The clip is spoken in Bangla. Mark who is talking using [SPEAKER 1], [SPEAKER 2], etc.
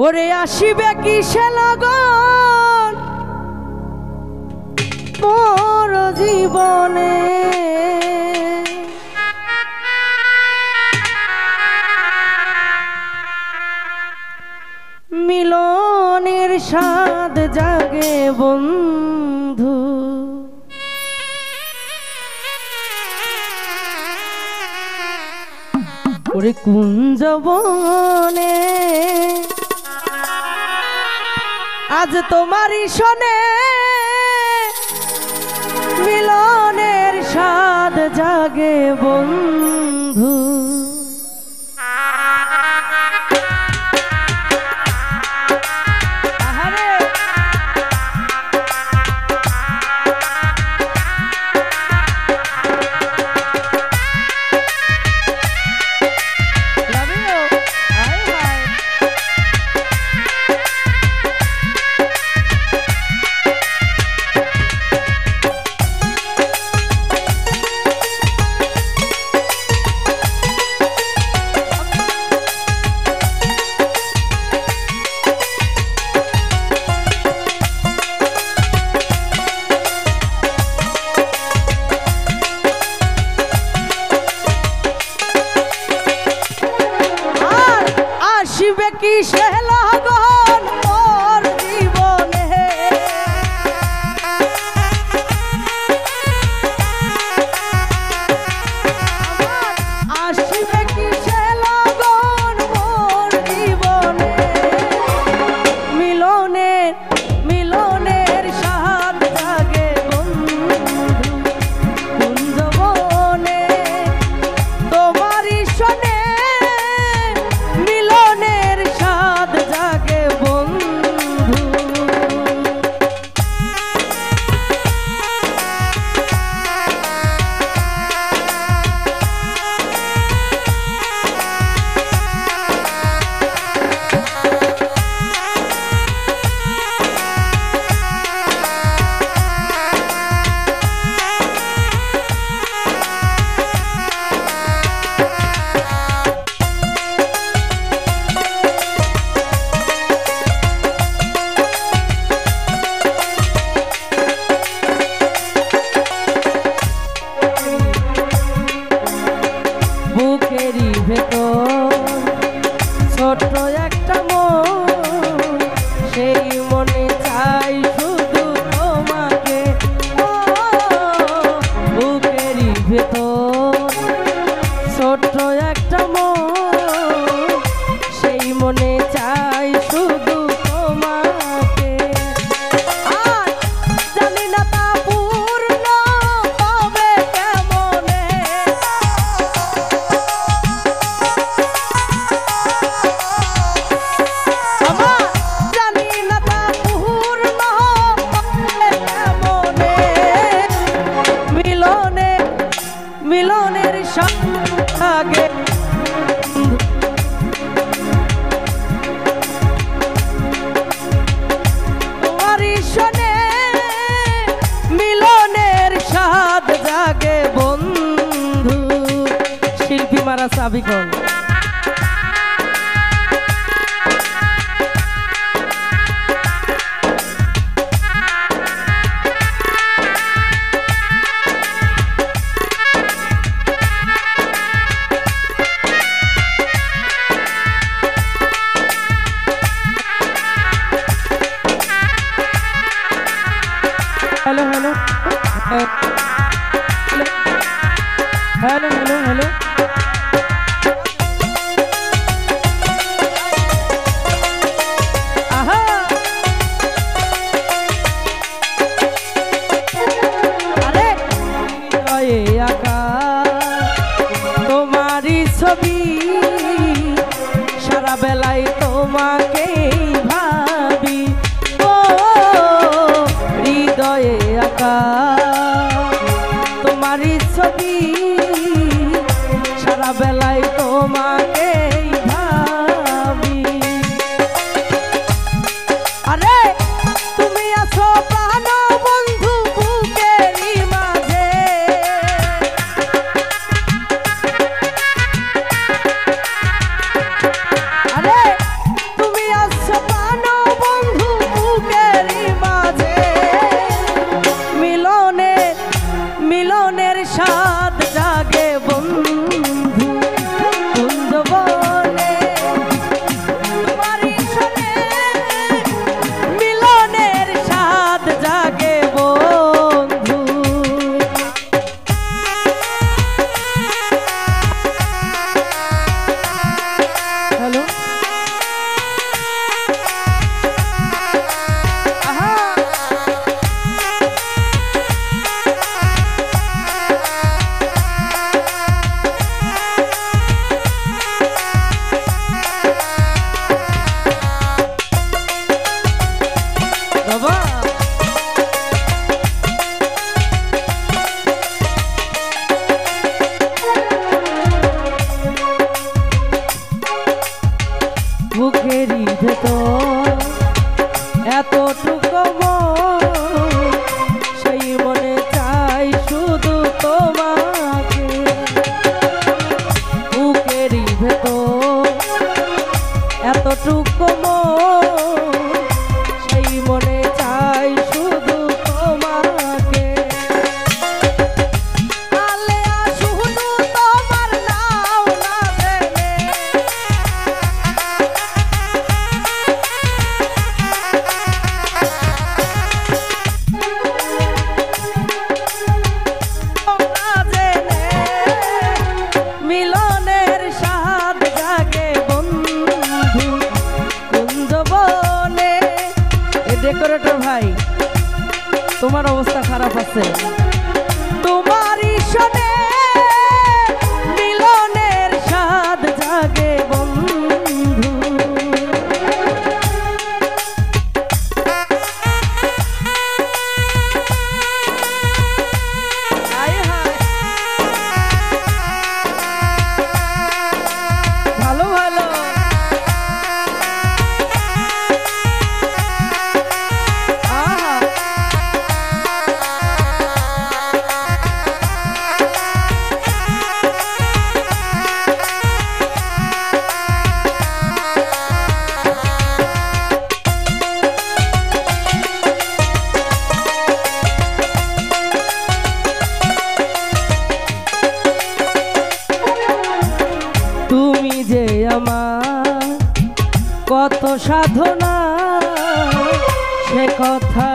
[SPEAKER 1] ওরে আসিবে কিসে লগন মোর জীবনে, মিলনের স্বাদ জাগে বন্ধু, ওরে কুঞ্জবনে আজ তোমারই শোনে মিলনের স্বাদ জাগে বন্ধু। আসিবে কিসে লগন মোর জীবনে, আসিবে কিসে লগন মোর জীবনে, মিলনের স্বাদ জাগে বন্ধু কুঞ্জবনে, তোমারই শোনে মিলনের স্বাদ জাগে বন্ধু। বুকেরই ভেতর ছোট্ট একটা মন, সেই মনে চাই শুধু তোমাকে, বুকেরই ভেতর ছোট্ট একটা মন, সেই মনে চাই শুধু তোমাকে, আর জানি না তা পূর্ণ হবে কেমনে, মিলনের সঙ্গে তোমারই শোনে মিলনের স্বাদ জাগে বন্ধু। শিল্পী মারা সাবিকন hello hello hello hello hello आहा अरे ओए आका तुम्हारी छवि सारा बेलाय তোমাকে ভাবি, হৃদয়ে আঁকা তোমারই ছবি সারা বেলায় তোমাকে ভাবি, আরে তুমি আছো প্রাণ বন্ধু বুকেরই মাঝে, আরে তুমি আছো আছে তোমারই শোনে মিলনের স্বাদ জাগে বন্ধু। ভালো ভালো তুমি যে আমার কত সাধনা সে কথা